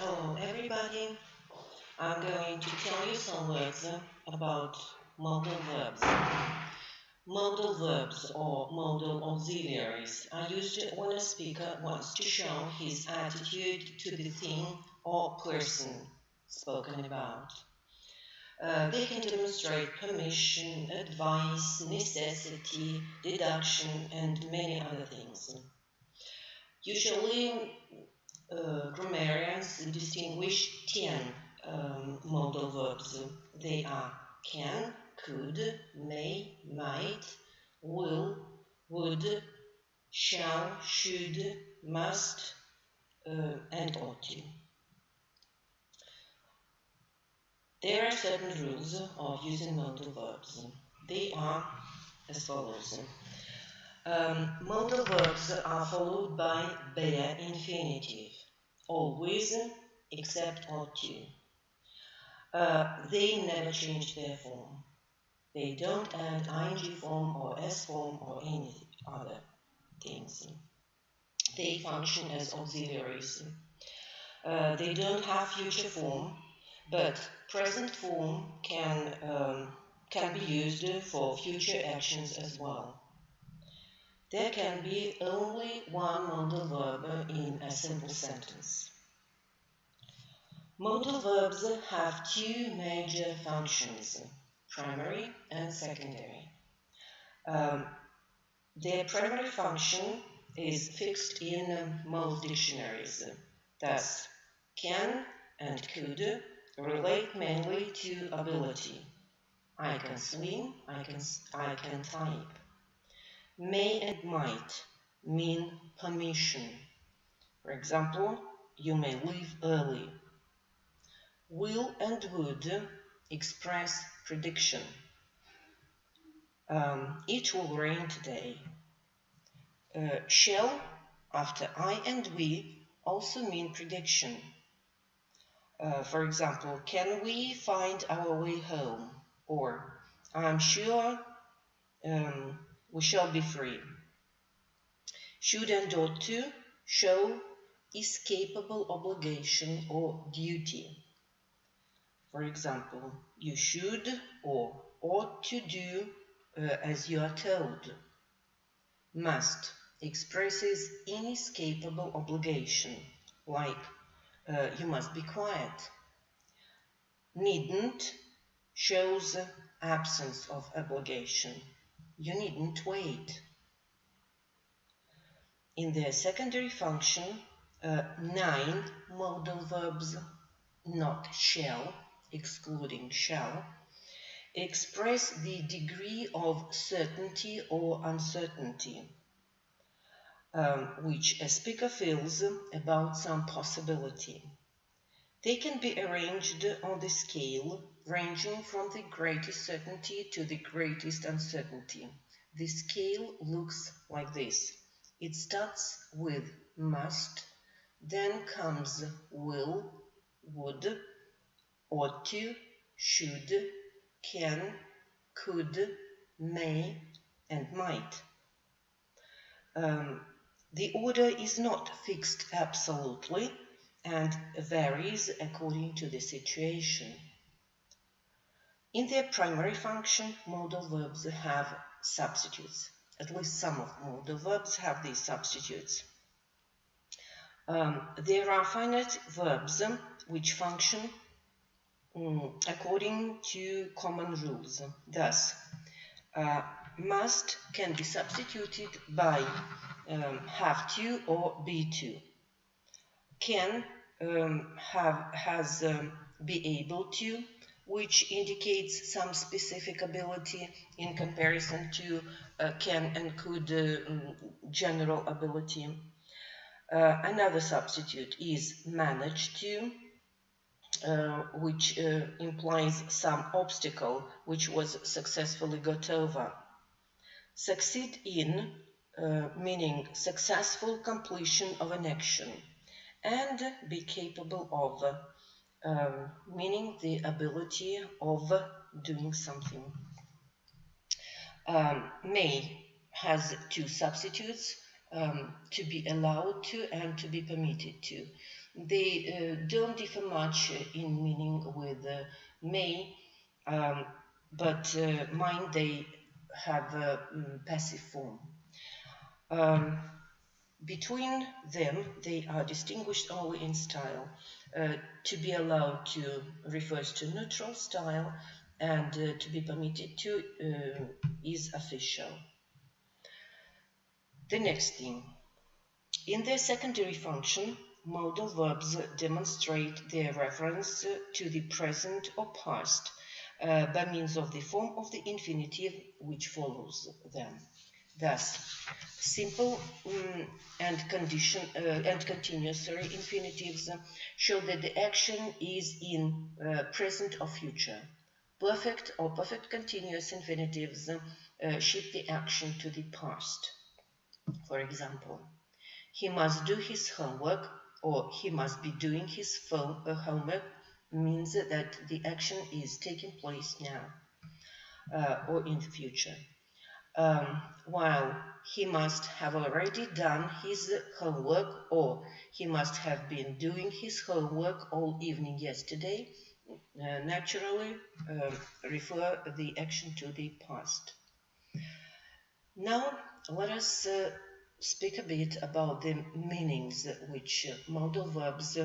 Hello everybody, I'm going to tell you some words about modal verbs. Modal verbs or modal auxiliaries are used when a speaker wants to show his attitude to the thing or person spoken about. They can demonstrate permission, advice, necessity, deduction, and many other things. Usually, grammarians distinguish 10 modal verbs. They are can, could, may, might, will, would, shall, should, must, and ought to. There are certain rules of using modal verbs. They are as follows. Modal verbs are followed by bare infinitive, always except ought to. They never change their form. They don't add ing form or s form or any other things. They function as auxiliaries. They don't have future form, but present form can be used for future actions as well. There can be only one modal verb in a simple sentence. Modal verbs have two major functions, primary and secondary. Their primary function is fixed in most dictionaries. Thus, can and could relate mainly to ability. I can swim, I can type. May and might mean permission. For example, you may leave early. Will and would express prediction. It will rain today. Shall, after I and we, also mean prediction. For example, can we find our way home? Or, I'm sure we shall be free. Should and ought to show escapable obligation or duty. For example, you should or ought to do as you are told. Must expresses inescapable obligation, like you must be quiet. Needn't shows absence of obligation. You needn't wait. In their secondary function, 9 modal verbs, not shall, excluding shall, express the degree of certainty or uncertainty which a speaker feels about some possibility. They can be arranged on the scale ranging from the greatest certainty to the greatest uncertainty. The scale looks like this. It starts with must, then comes will, would, ought to, should, can, could, may, and might. The order is not fixed absolutely and varies according to the situation. In their primary function, modal verbs have substitutes. At least some of modal verbs have these substitutes. There are finite verbs which function according to common rules. Thus, must can be substituted by have to or be to. Can has be able to, which indicates some specific ability in comparison to can and could general ability. Another substitute is manage to, which implies some obstacle which was successfully got over. Succeed in, meaning successful completion of an action, and be capable of, meaning the ability of doing something. May has 2 substitutes, to be allowed to and to be permitted to. They don't differ much in meaning with may, but mine they have a passive form. Between them, they are distinguished only in style. To be allowed to refers to neutral style, and to be permitted to is official. The next thing. In their secondary function, modal verbs demonstrate their reference to the present or past by means of the form of the infinitive which follows them. Thus, simple and continuous infinitives show that the action is in present or future. Perfect or perfect continuous infinitives shift the action to the past. For example, he must do his homework or he must be doing his homework means that the action is taking place now or in the future. While he must have already done his homework or he must have been doing his homework all evening yesterday naturally refer the action to the past. Now let us speak a bit about the meanings which modal verbs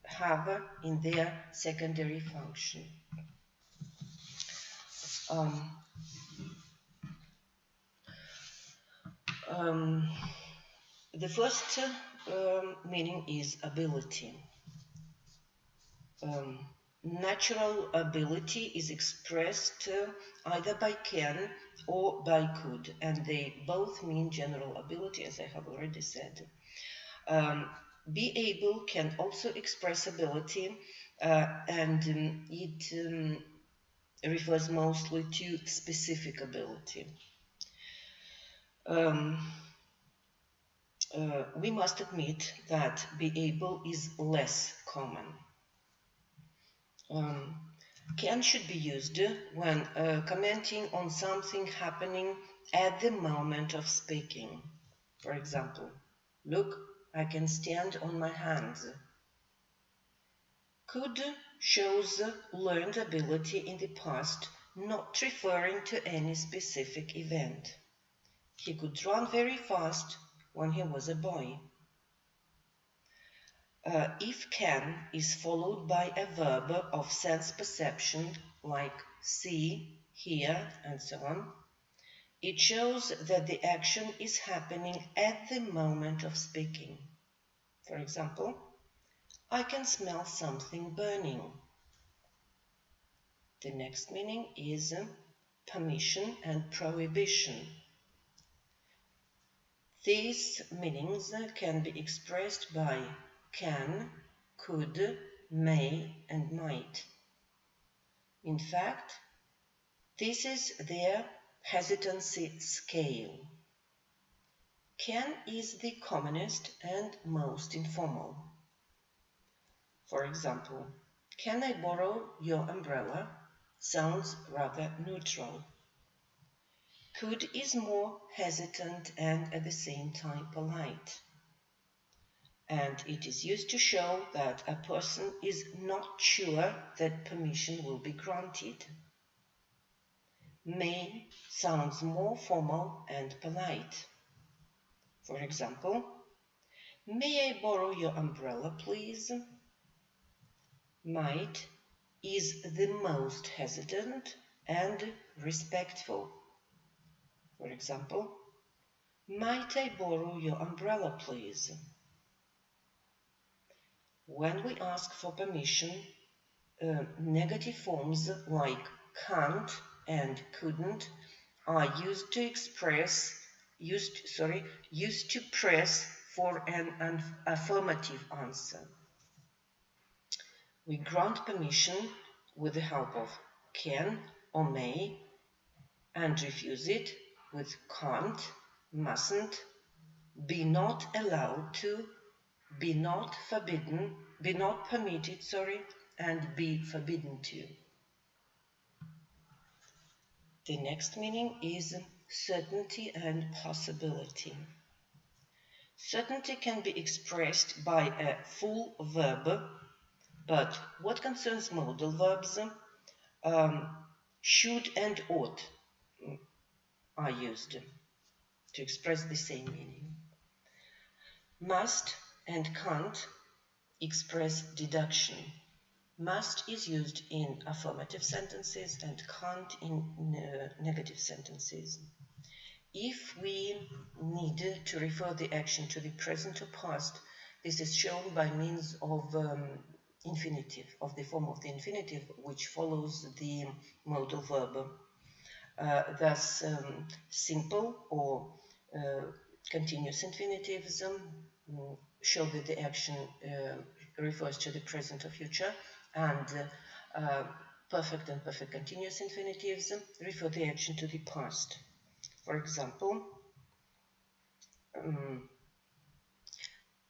have in their secondary function. The first meaning is ability. Natural ability is expressed either by can or by could, and they both mean general ability, as I have already said. Be able can also express ability, and it refers mostly to specific ability. We must admit that be able is less common. Can should be used when commenting on something happening at the moment of speaking. For example, look, I can stand on my hands. Could shows learned ability in the past, not referring to any specific event. He could run very fast when he was a boy. If can is followed by a verb of sense perception like see, hear, and so on, it shows that the action is happening at the moment of speaking. For example, I can smell something burning. The next meaning is permission and prohibition. These meanings can be expressed by can, could, may, and might. In fact, this is their hesitancy scale. Can is the commonest and most informal. For example, can I borrow your umbrella? Sounds rather neutral. Could is more hesitant and at the same time polite. And it is used to show that a person is not sure that permission will be granted. May sounds more formal and polite. For example, may I borrow your umbrella, please? Might is the most hesitant and respectful. For example, might I borrow your umbrella, please? When we ask for permission, negative forms like can't and couldn't are used to press for an affirmative answer. We grant permission with the help of can or may and refuse it with can't, mustn't, be not allowed to, be not forbidden, be not permitted, and be forbidden to. The next meaning is certainty and possibility. Certainty can be expressed by a full verb, but what concerns modal verbs, should and ought are used to express the same meaning. Must and can't express deduction. Must is used in affirmative sentences and can't in negative sentences. If we need to refer the action to the present or past, this is shown by means of infinitive, of the form of the infinitive, which follows the modal verb. Thus, simple or continuous infinitives show that the action refers to the present or future, and perfect and perfect continuous infinitives refer the action to the past. For example,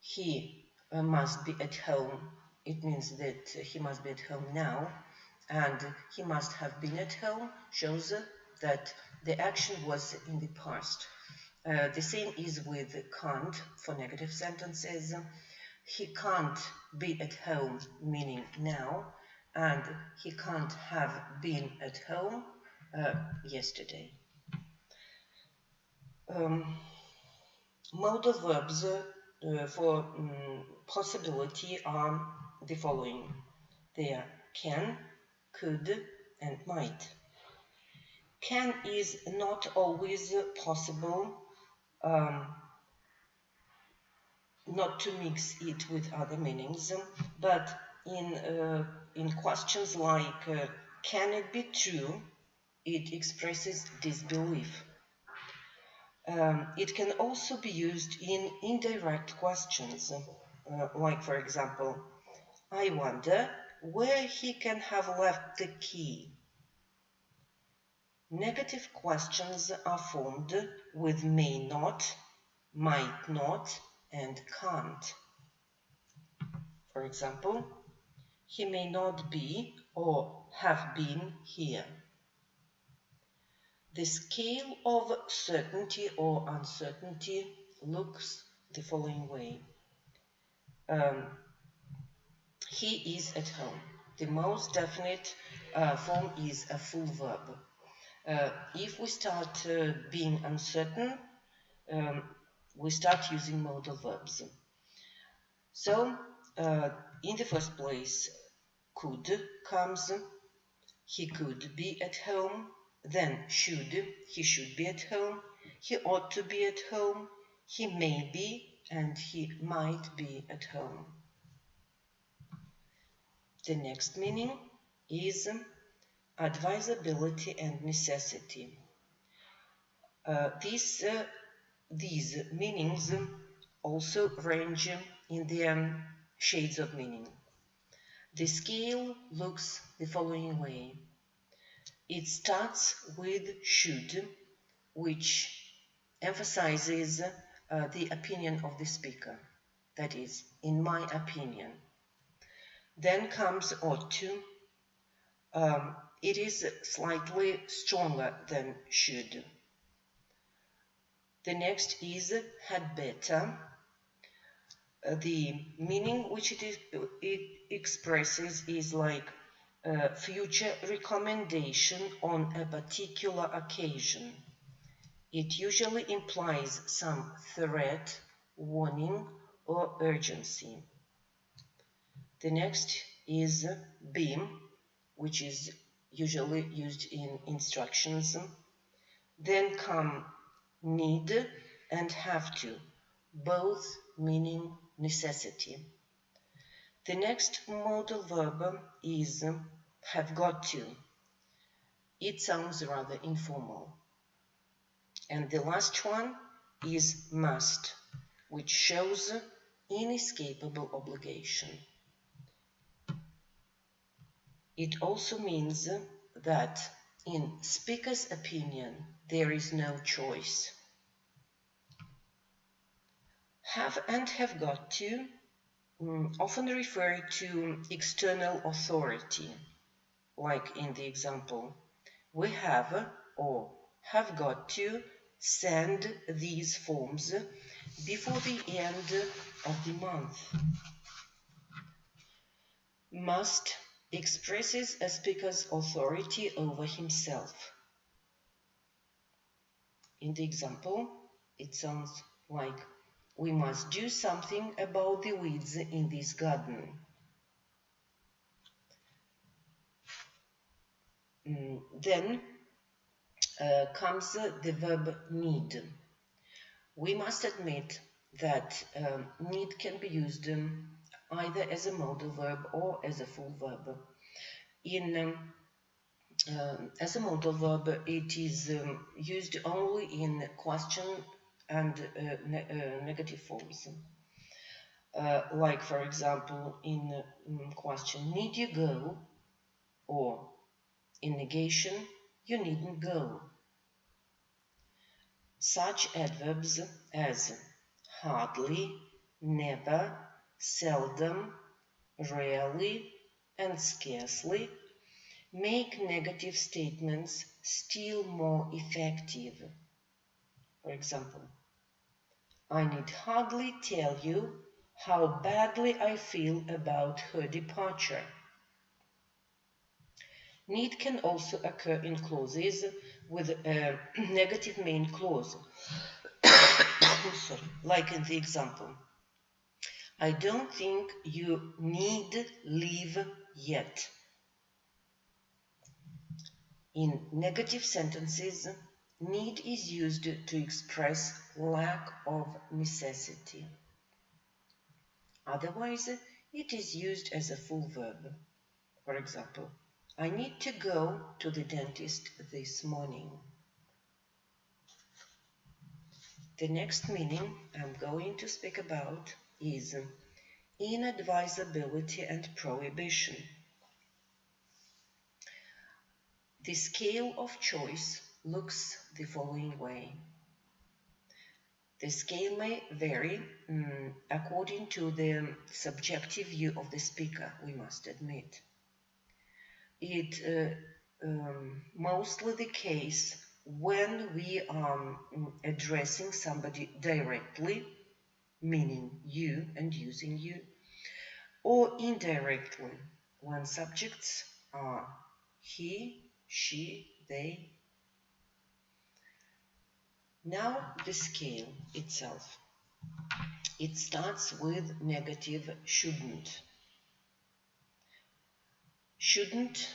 he must be at home. It means that he must be at home now, and he must have been at home shows that the action was in the past. The same is with can't for negative sentences. He can't be at home, meaning now, and he can't have been at home yesterday. Modal verbs for possibility are the following. They are can, could, and might. Can is not always possible, not to mix it with other meanings, but in questions like can it be true, it expresses disbelief. It can also be used in indirect questions, like for example, I wonder where he can have left the key. Negative questions are formed with may not, might not, and can't. For example, he may not be or have been here. The scale of certainty or uncertainty looks the following way. He is at home. The most definite form is a full verb. If we start being uncertain, we start using modal verbs. So, in the first place, could comes, he could be at home, then should, he should be at home, he ought to be at home, he may be, and he might be at home. The next meaning is advisability and necessity. These meanings also range in their shades of meaning. The scale looks the following way. It starts with should, which emphasizes the opinion of the speaker, that is, in my opinion. Then comes ought to. It is slightly stronger than should. The next is had better. The meaning which it expresses is like future recommendation on a particular occasion. It usually implies some threat, warning, or urgency. The next is beam, which is usually used in instructions. Then come need and have to, both meaning necessity. The next modal verb is have got to. It sounds rather informal. And the last one is must, which shows inescapable obligation. It also means that in speaker's opinion, there is no choice. Have and have got to often refer to external authority, like in the example, we have or have got to send these forms before the end of the month. Must expresses a speaker's authority over himself. In the example, it sounds like, we must do something about the weeds in this garden. Then comes the verb need. We must admit that need can be used either as a modal verb or as a full verb. As a modal verb, it is used only in question and negative forms. Like, for example, in question, need you go? Or in negation, you needn't go. Such adverbs as hardly, never, seldom, rarely, and scarcely make negative statements still more effective. For example, I need hardly tell you how badly I feel about her departure. Need can also occur in clauses with a negative main clause. Sorry. Like in the example, I don't think you need leave yet. In negative sentences, need is used to express lack of necessity. Otherwise, it is used as a full verb. For example, I need to go to the dentist this morning. The next meaning I'm going to speak about is inadvisability and prohibition. The scale of choice looks the following way. The scale may vary according to the subjective view of the speaker, we must admit. It mostly the case when we are addressing somebody directly, meaning you and using you, or indirectly, when subjects are he, she, they. Now the scale itself. It starts with negative shouldn't. Shouldn't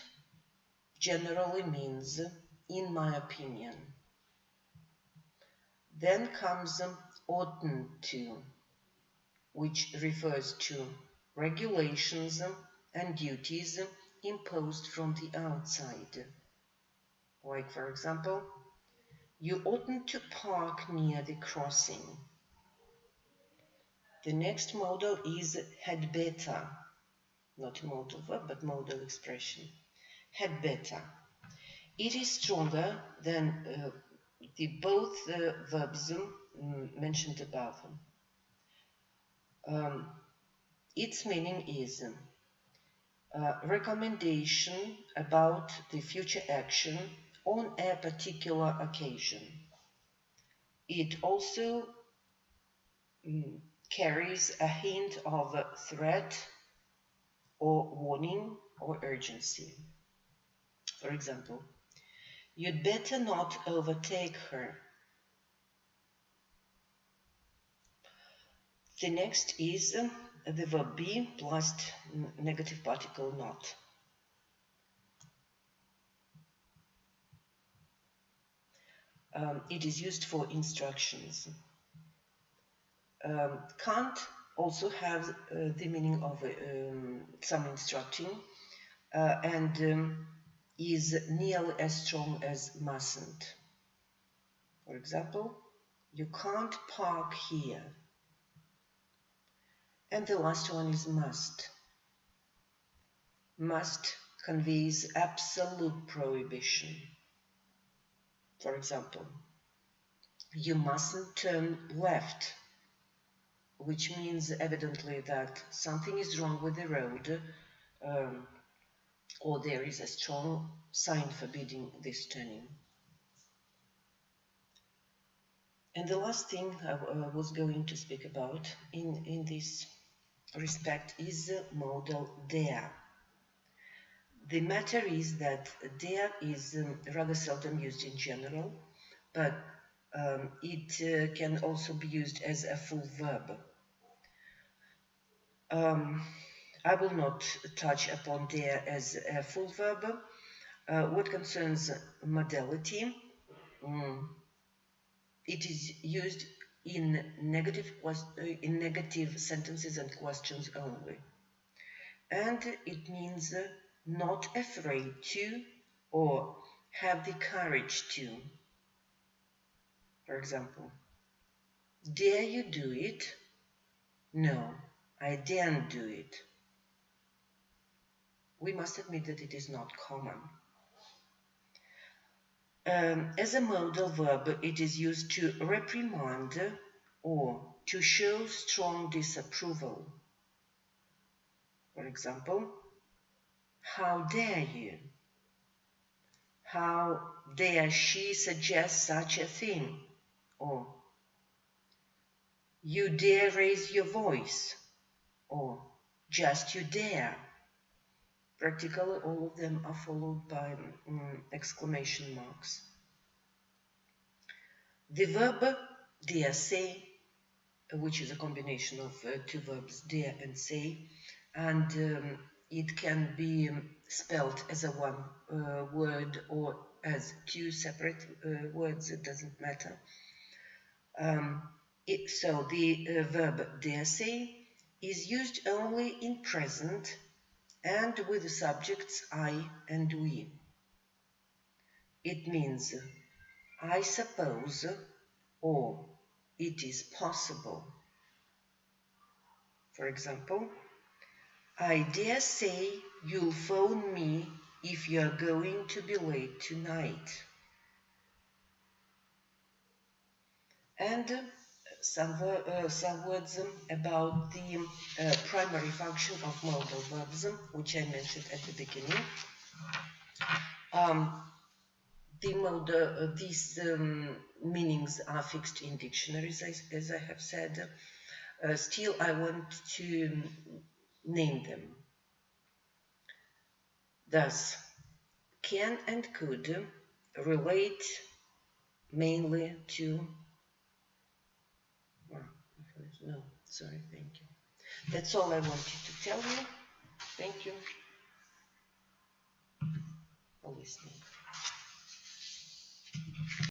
generally means in my opinion. Then comes oughtn't to, which refers to regulations and duties imposed from the outside. Like, for example, you oughtn't to park near the crossing. The next modal is had better, not a modal verb, but modal expression. Had better. It is stronger than the both verbs mentioned above. Its meaning is recommendation about the future action on a particular occasion. It also carries a hint of threat or warning or urgency. For example, you'd better not overtake her. The next is the verb be plus negative particle not. It is used for instructions. Can't also have the meaning of some instructing and is nearly as strong as mustn't. For example, you can't park here. And the last one is must. Must conveys absolute prohibition. For example, you mustn't turn left, which means evidently that something is wrong with the road or there is a strong sign forbidding this turning. And the last thing I was going to speak about in this respect is modal der. The matter is that der is rather seldom used in general, but it can also be used as a full verb. I will not touch upon der as a full verb. What concerns modality, it is used in negative sentences and questions only. And it means not afraid to or have the courage to. For example, dare you do it? No, I daren't do it. We must admit that it is not common. As a modal verb, it is used to reprimand or to show strong disapproval. For example, how dare you? How dare she suggest such a thing? Or you dare raise your voice? Or just you dare? Practically all of them are followed by exclamation marks. The verb dare say, which is a combination of two verbs, dare and say, and it can be spelled as a one word or as two separate words, it doesn't matter. So the verb dare say is used only in present and with the subjects I and we. It means I suppose or it is possible. For example, I dare say you'll phone me if you're going to be late tonight. And some words about the primary function of modal verbs, which I mentioned at the beginning. These meanings are fixed in dictionaries, as I have said. Still, I want to name them. Thus, can and could relate mainly to... No, sorry, thank you. That's all I wanted to tell you. Thank you for listening.